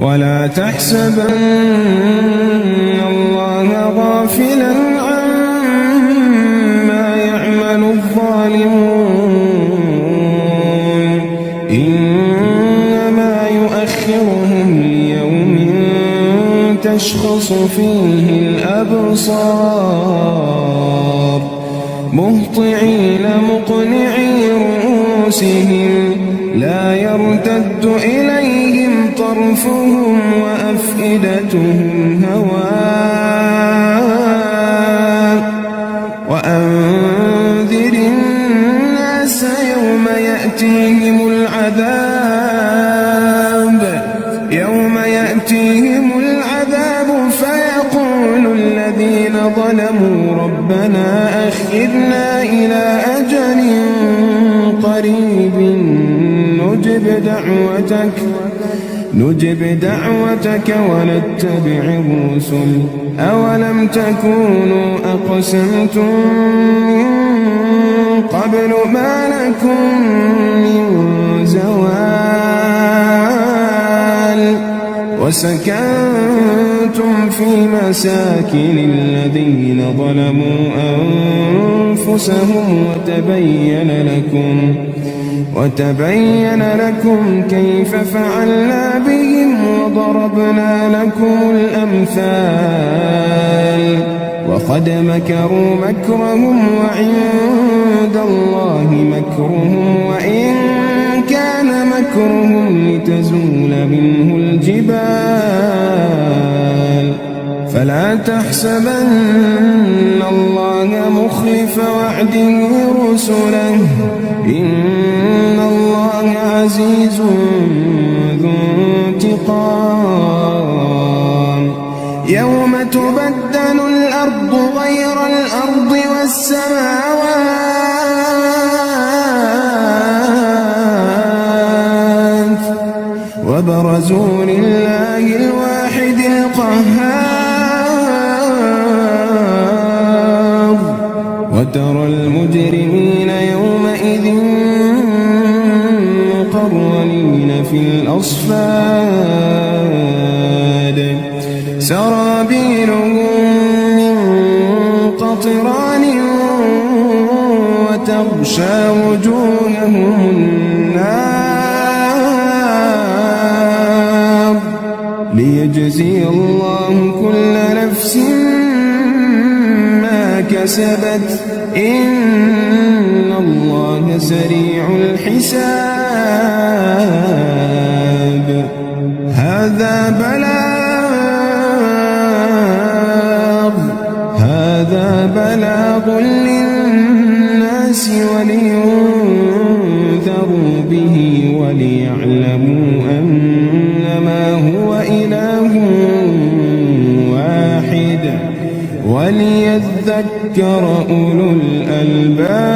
ولا تحسبن الله غافلا عما يعمل الظالمون إنما يؤخرهم ليوم تشخص فيه الأبصار مهطعين مقنعي رؤوسهم لا يرتد إليهم طرفهم وأفئدتهم هواء وأنذر الناس يوم يأتيهم العذاب فيقول الذين ظلموا ربنا أخرنا إلى أجل قريب نجب دعوتك ونتبع الرسل أولم تكونوا أقسمتم من قبل ما لكم من زوال وسكنتم في مساكن الذين ظلموا أنفسهم وتبين لكم كيف فعلنا بهم وضربنا لكم الأمثال وقد مكروا مكرهم وعند الله مكرهم وإن كان مكرهم لتزول منه الجبال فلا تحسبن الله مخلف وعده رسله إن الله عزيز ذو انتقام يوم تبدل الأرض غير الأرض والسماوات وبرزوا لله الواحد القهار وترى المجرمين يومئذ مقرنين في الأصفاد سرابيلهم من قطران وتغشى وجوههم النار ليجزي الله كل نفس ما كسبت إن الله سريع الحساب هذا بلاغ للناس ولينذروا به وليعلموا أنما هو إله واحد وليذكر أولو الألباب. وليذكر أولو الألباب.